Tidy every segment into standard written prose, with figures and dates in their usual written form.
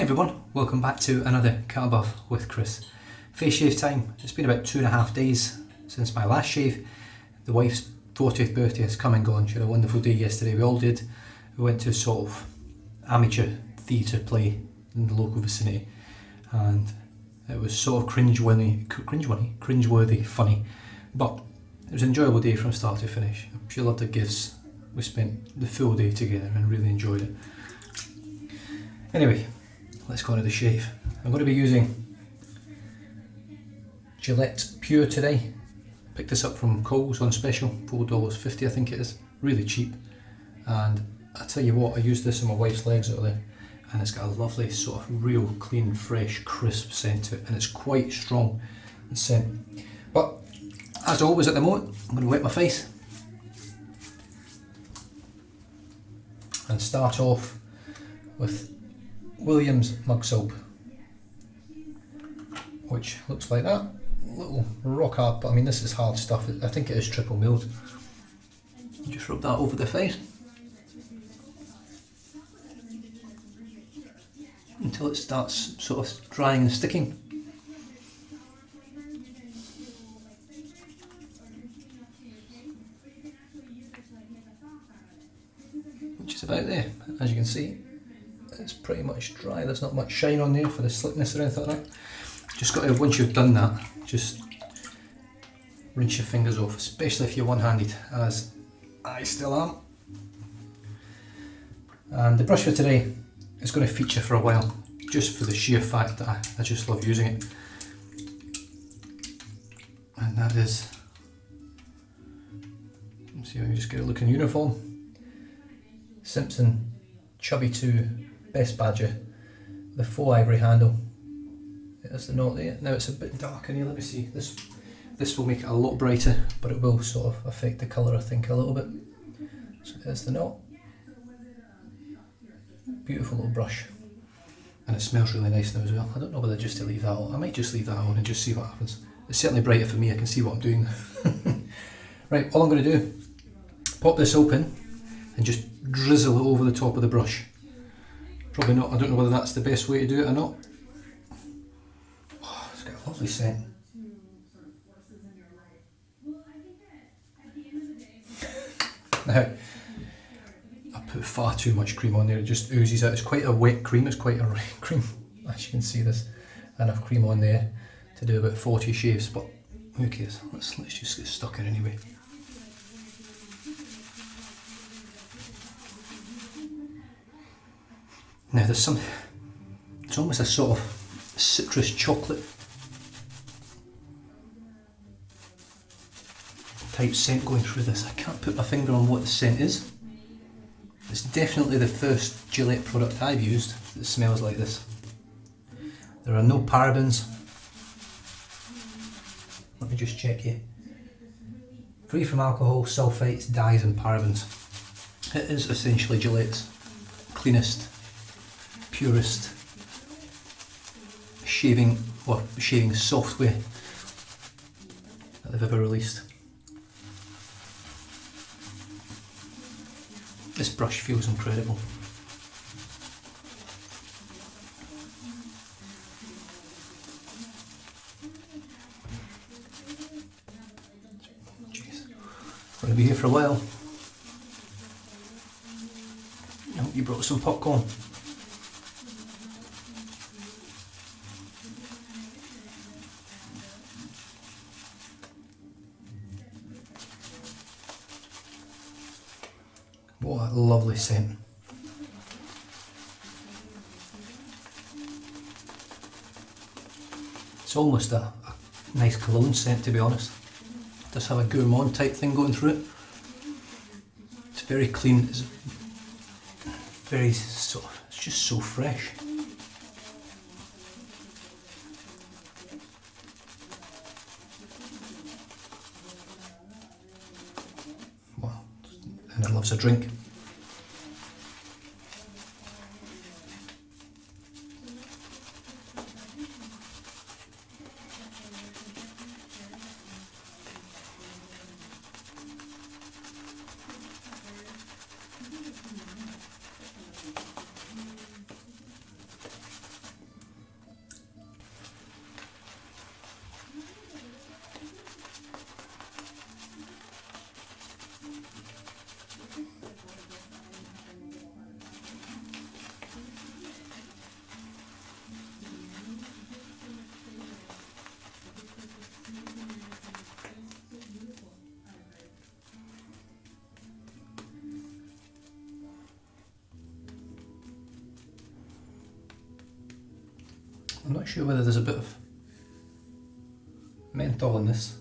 Hi everyone, welcome back to another Cut Above with Chris. Face shave time. It's been about 2.5 days since my last shave. The wife's 40th birthday has come and gone. She had a wonderful day yesterday, we all did. We went to a sort of amateur theatre play in the local vicinity and it was sort of cringeworthy, funny, but it was an enjoyable day from start to finish. She loved the gifts. We spent the full day together and really enjoyed it. Anyway, let's go into the shave. I'm going to be using Gillette Pure today. Picked this up from Coles on special, $4.50 I think it is. Really cheap. And I tell you what, I used this on my wife's legs earlier and it's got a lovely sort of real clean, fresh, crisp scent to it, and it's quite strong in scent. But as always at the moment, I'm going to wet my face and start off with Williams mug soap, which looks like that. Little rock hard, but I mean this is hard stuff. I think it is triple milled. Just rub that over the face until it starts sort of drying and sticking. Which is about there. As you can see, it's pretty much dry. There's not much shine on there for the slickness or anything like that. Just got to, once you've done that, just rinse your fingers off, especially if you're one-handed, as I still am. And the brush for today is going to feature for a while, just for the sheer fact that I just love using it. And that is, let's see if I can just get a look in uniform. Simpson Chubby 2 Best Badger, the faux ivory handle. There's the knot there. Now it's a bit darker here, let me see. This will make it a lot brighter, but it will sort of affect the colour I think a little bit. So there's the knot. Beautiful little brush. And it smells really nice now as well. I don't know whether just to leave that on. I might just leave that on and just see what happens. It's certainly brighter for me, I can see what I'm doing. Right, all I'm going to do, pop this open and just drizzle it over the top of the brush. Probably not, I don't know whether that's the best way to do it or not. Oh, it's got a lovely scent. Now, I put far too much cream on there, it just oozes out. It's quite a wet cream, it's quite a red cream, as you can see. There's enough cream on there to do about 40 shaves, but who cares, let's just get stuck in anyway. Now there's it's almost a sort of citrus chocolate type scent going through this. I can't put my finger on what the scent is. It's definitely the first Gillette product I've used that smells like this. There are no parabens. Let me just check here. Free from alcohol, sulfites, dyes and parabens. It is essentially Gillette's cleanest, purest shaving software that they've ever released. This brush feels incredible. Jeez, we're going to be here for a while. I hope you brought some popcorn. What a lovely scent. It's almost a nice cologne scent, to be honest. It does have a gourmand type thing going through it. It's very clean, it's very sort of, it's just so fresh. Wow, and it loves a drink. I'm not sure whether there's a bit of menthol in this.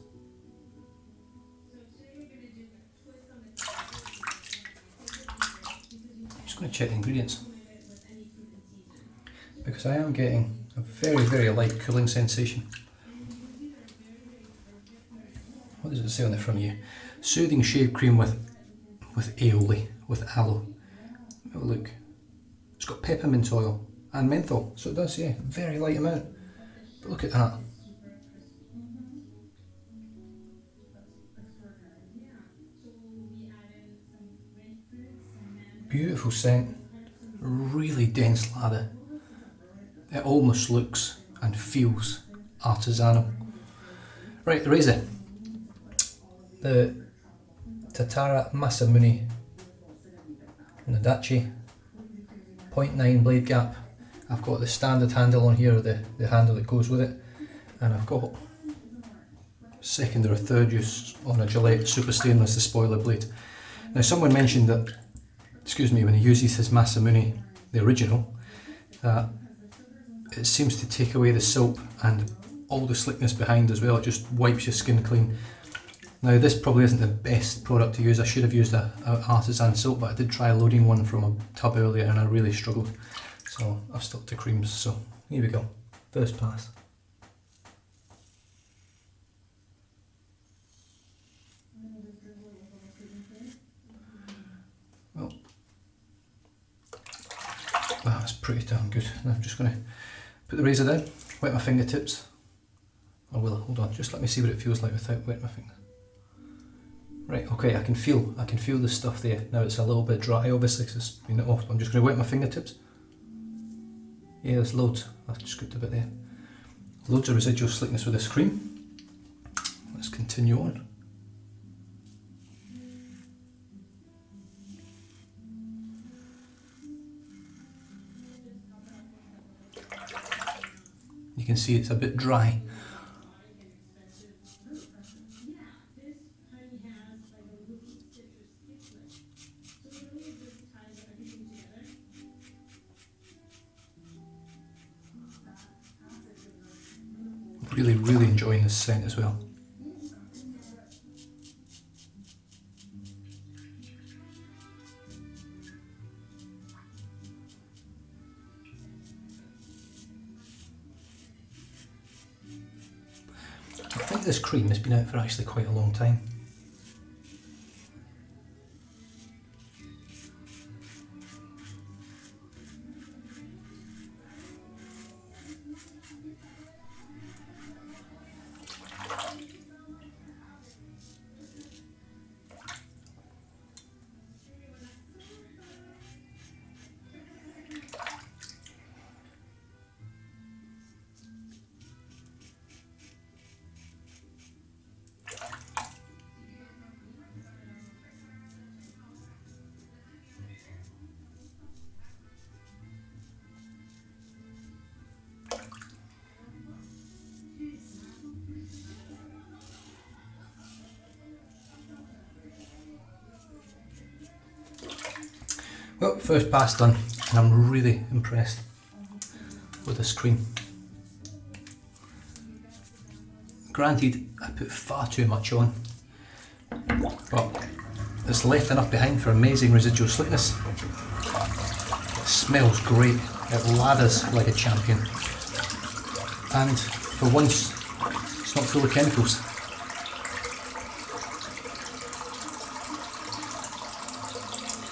I'm just going to check the ingredients, because I am getting a very, very light cooling sensation. What does it say on the front here? Soothing shave cream with aioli, with aloe. Have a look. It's got peppermint oil and menthol, so it does, yeah, very light amount. But look at that. Beautiful scent, really dense lather. It almost looks and feels artisanal. Right, the razor. The Tatara Masamune Nadachi 0.9 blade gap. I've got the standard handle on here, or the handle that goes with it, and I've got second or third use on a Gillette Super Stainless, the spoiler blade. Now someone mentioned that, excuse me, when he uses his Masamune, the original, it seems to take away the soap and all the slickness behind as well. It just wipes your skin clean. Now this probably isn't the best product to use. I should have used a artisan soap, but I did try loading one from a tub earlier and I really struggled. So I've stuck to creams, so here we go. First pass. Well, that's pretty damn good. Now I'm just going to put the razor down, wet my fingertips. Or will I? Hold on, just let me see what it feels like without wetting my fingers. Right, okay, I can feel the stuff there. Now it's a little bit dry, obviously, because it's been off. I'm just going to wet my fingertips. Yeah, there's loads. I've just scooped a bit there. Loads of residual slickness with this cream. Let's continue on. You can see it's a bit dry. Really enjoying this scent as well. I think this cream has been out for actually quite a long time. Well, first pass done, and I'm really impressed with this cream. Granted, I put far too much on, but it's left enough behind for amazing residual slickness. It smells great, it lathers like a champion, and for once, it's not full of chemicals.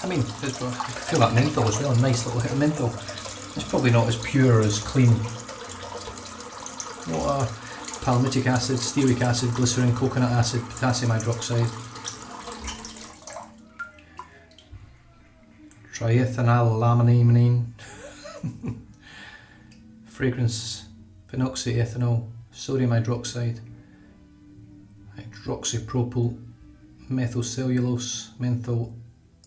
I mean, I feel that menthol as well, a nice little hit of menthol. It's probably not as pure as clean water, palmitic acid, stearic acid, glycerin, coconut acid, potassium hydroxide, triethanolamine, fragrance, phenoxyethanol, sodium hydroxide, hydroxypropyl, methylcellulose, menthol,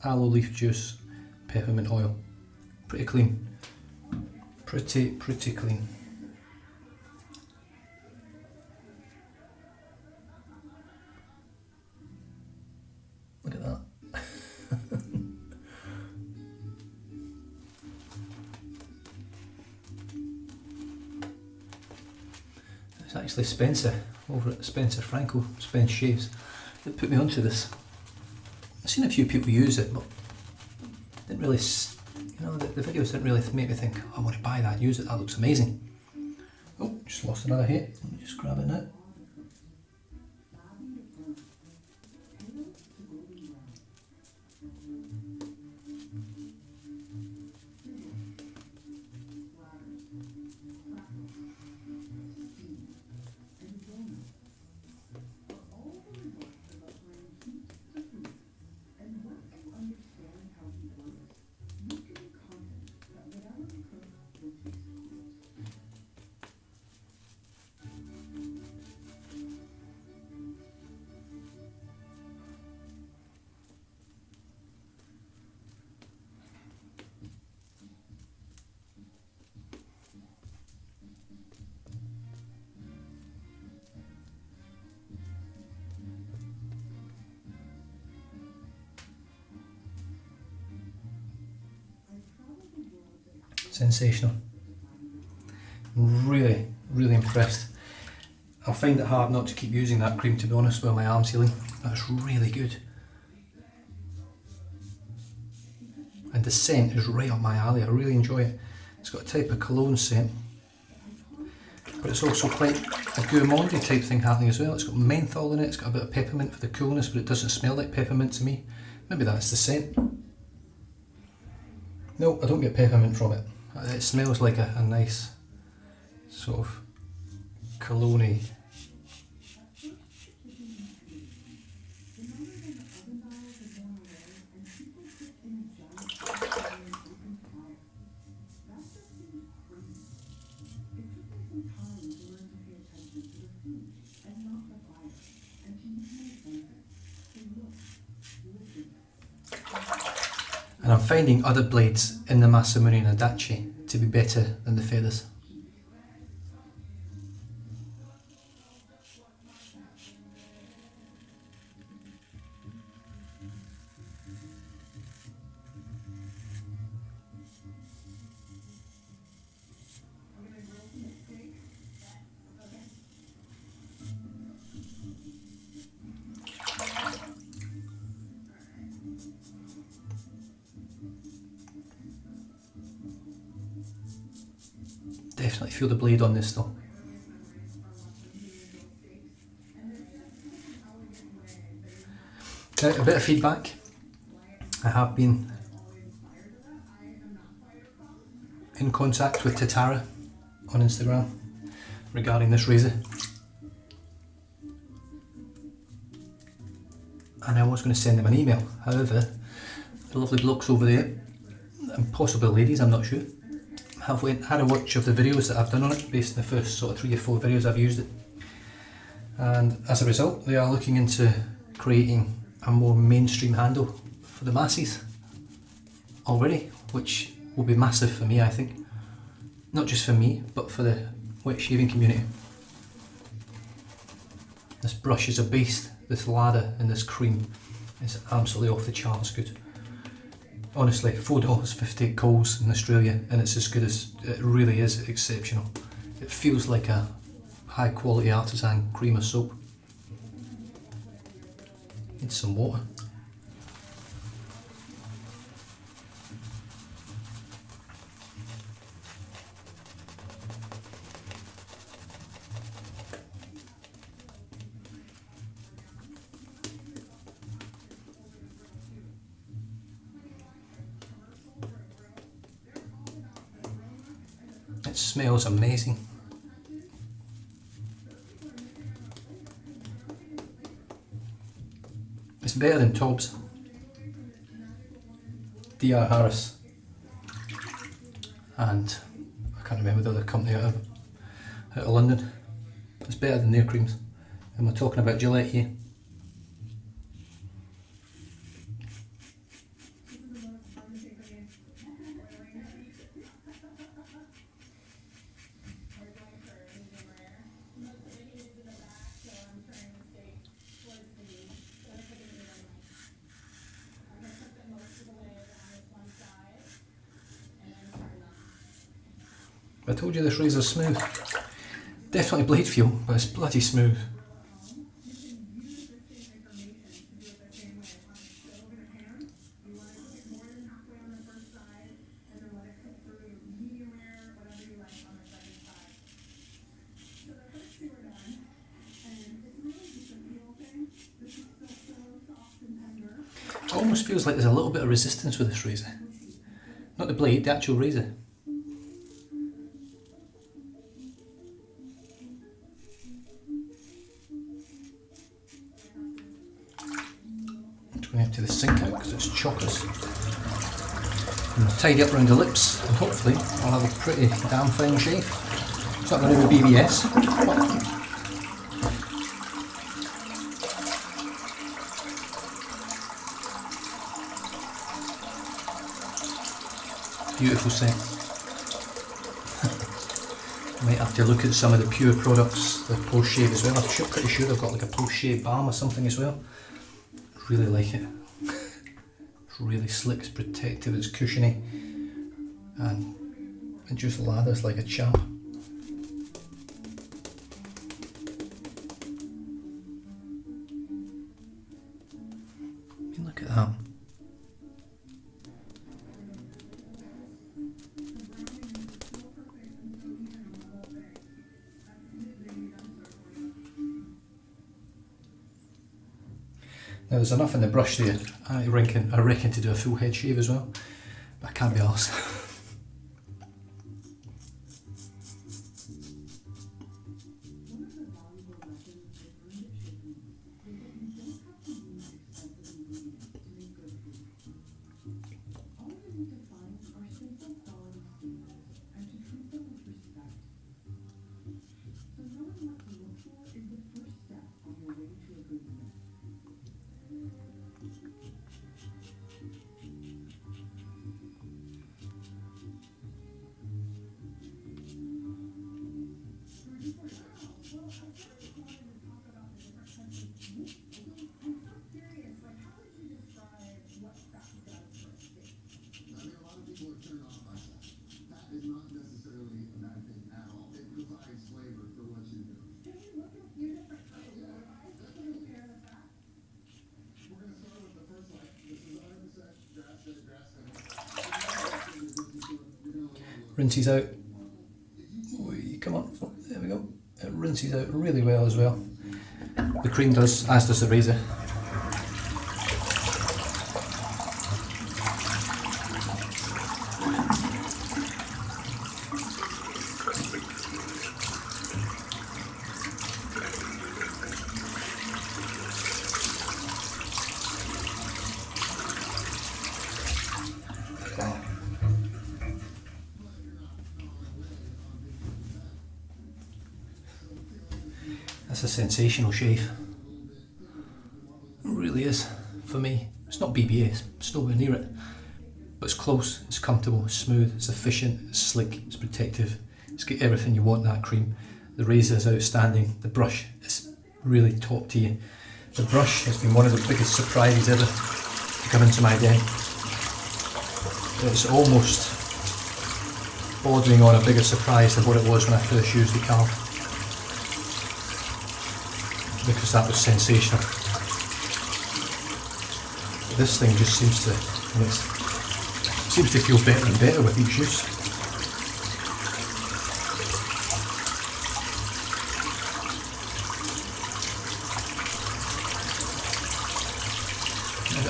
aloe leaf juice, peppermint oil. Pretty clean. Pretty clean. Look at that. It's actually Spencer over at Spencer Franco, Spence Shaves, that put me onto this. I've seen a few people use it, but didn't really, the videos didn't really make me think, oh, I want to buy that, use it, that looks amazing. Oh, just lost another hit. Let me just grab it now. Sensational. Really, really impressed. I'll find it hard not to keep using that cream, to be honest, while my arm's healing. That's really good. And the scent is right up my alley, I really enjoy it. It's got a type of cologne scent, but it's also quite a gourmandy type thing happening as well. It's got menthol in it, it's got a bit of peppermint for the coolness, but it doesn't smell like peppermint to me. Maybe that's the scent. No, I don't get peppermint from it. It smells like a nice sort of cologne-y. And I'm finding other blades in the Masamune and Adachi to be better than the feathers. Definitely feel the blade on this though. Now, a bit of feedback. I have been in contact with Tatara on Instagram regarding this razor, and I was going to send them an email. However, the lovely blokes over there, and possibly ladies, I'm not sure, have had a watch of the videos that I've done on it, based on the first sort of 3 or 4 videos I've used it, and as a result they are looking into creating a more mainstream handle for the masses already, which will be massive for me, I think. Not just for me, but for the wet shaving community. This brush is a beast. This lather and this cream is absolutely off the charts good. Honestly, $4.50 Coles in Australia, and it's as good as, it really is exceptional. It feels like a high quality artisan cream of soap. Need some water. It smells amazing. It's better than Tobbs. D.R. Harris. And I can't remember the other company out of London. It's better than their creams. And we're talking about Gillette here. I told you this razor's smooth. Definitely blade feel, but it's bloody smooth. It almost feels like there's a little bit of resistance with this razor. Not the blade, the actual razor. Going up to the sink out because it's chockers. And I'll tidy up around the lips and hopefully I'll have a pretty damn fine shave. It's not going to be BBS, but beautiful scent. Might have to look at some of the Pure products, the post shave as well. I'm pretty sure they've got like a post shave balm or something as well. Really like it. It's really slick, it's protective, it's cushiony, and it just lathers like a champ. I mean, look at that. Now there's enough in the brush there, I reckon to do a full head shave as well, but I can't be arsed. Rinses out. Come on, there we go. It rinses out really well as well. The cream does, as does the razor. That's a sensational shave. It really is, for me. It's not BBS, it's nowhere near it. But it's close, it's comfortable, it's smooth, it's efficient, it's slick, it's protective. It's got everything you want in that cream. The razor is outstanding, the brush is really top tier. The brush has been one of the biggest surprises ever to come into my den. It's almost bordering on a bigger surprise than what it was when I first used the calf, because that was sensational. This thing just seems to feel better and better with each use.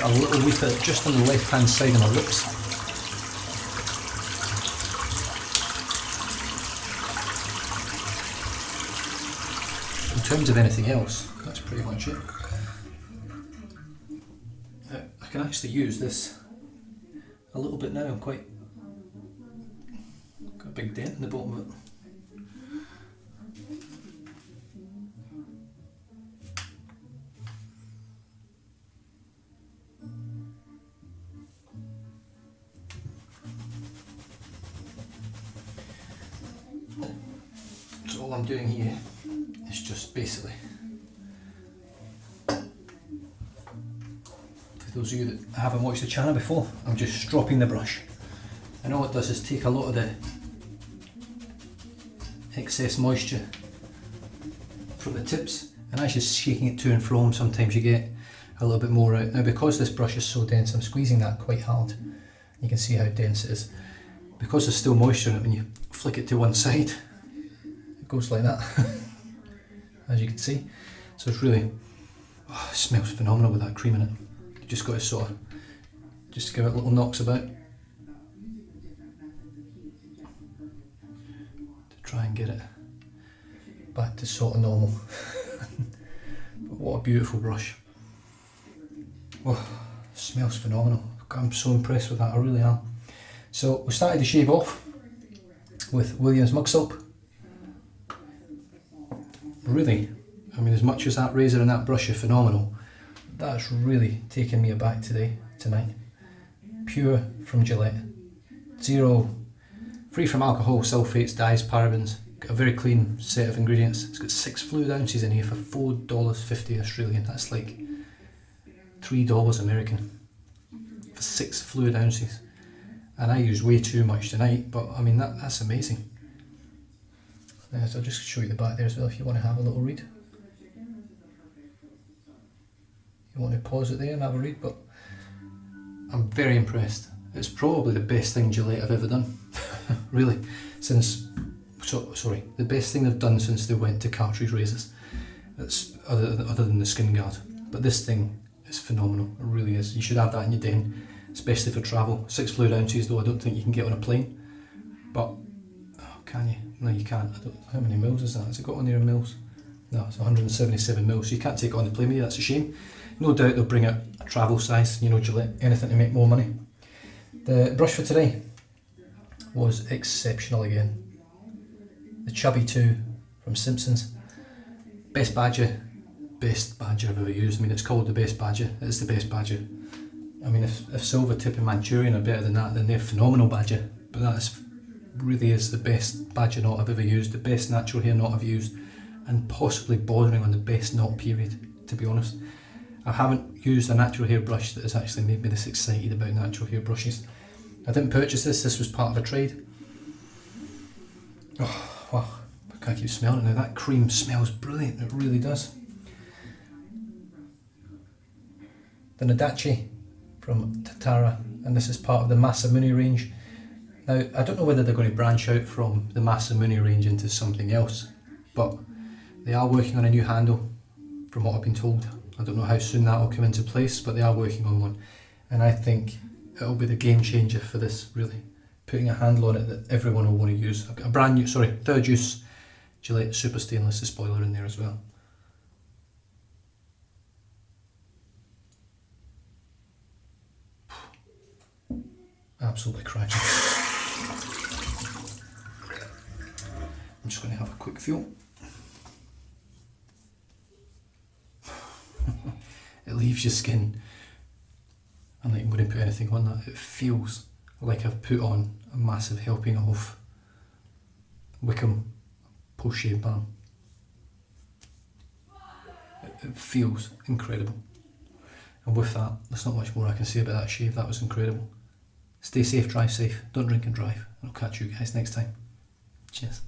A little weep at just on the left hand side of my lips. In terms of anything else, that's pretty much it. I can actually use this a little bit now. I'm got a big dent in the bottom of it. So all I'm doing here is just basically, for those of you that haven't watched the channel before, I'm just stropping the brush. And all it does is take a lot of the excess moisture from the tips, and as you're shaking it to and from, sometimes you get a little bit more out. Now because this brush is so dense, I'm squeezing that quite hard. You can see how dense it is. Because there's still moisture in it, when you flick it to one side, it goes like that, as you can see. So it's really, it smells phenomenal with that cream in it. You just got to sort of, just give it little knocks about, to try and get it back to sort of normal. But what a beautiful brush. Oh, smells phenomenal. I'm so impressed with that, I really am. So we started the shave off with Williams mug soap. Really, I mean, as much as that razor and that brush are phenomenal, that's really taken me aback tonight. Pure from Gillette. Zero, free from alcohol, sulfates, dyes, parabens. Got a very clean set of ingredients. It's got 6 fluid ounces in here for $4.50 Australian. That's like $3 American for 6 fluid ounces. And I use way too much tonight, but I mean that's amazing. So I'll just show you the back there as well if you want to have a little read. You want to pause it there and have a read, but I'm very impressed. It's probably the best thing Gillette have ever done. Really, since, the best thing they've done since they went to cartridge razors. That's other than the skin guard. But this thing is phenomenal, it really is. You should have that in your den, especially for travel. 6 fluid ounces though, I don't think you can get on a plane. But, can you? No, you can't. How many mils is that? Has it got on there in mils? No, it's 177 mils, so you can't take it on the plane with you, that's a shame. No doubt they'll bring out a travel size, you know, Gillette, anything to make more money. The brush for today was exceptional again. The Chubby 2 from Simpsons. Best badger I've ever used. I mean, it's called the best badger, it's the best badger. I mean, if Silver Tip and Manchurian are better than that, then they're phenomenal badger. But that really is the best badger knot I've ever used, the best natural hair knot I've used, and possibly bordering on the best knot period, to be honest. I haven't used a natural hair brush that has actually made me this excited about natural hair brushes. I didn't purchase this was part of a trade. Oh, wow, I can't keep smelling it now. That cream smells brilliant, it really does. The Nadachi from Tatara, and this is part of the Masamune range. Now, I don't know whether they're going to branch out from the Masamune range into something else, but they are working on a new handle, from what I've been told. I don't know how soon that will come into place, but they are working on one. And I think it'll be the game changer for this, really. Putting a handle on it that everyone will want to use. I've got a brand new, third use Gillette Super Stainless spoiler in there as well. Absolutely cracking. I'm just going to have a quick feel. It leaves your skin, and like, I'm going to put anything on that, it feels like I've put on a massive helping of Wickham post-shave balm. It feels incredible. And with that, there's not much more I can say about that shave. That was incredible. Stay safe, drive safe, don't drink and drive, and I'll catch you guys next time. Cheers.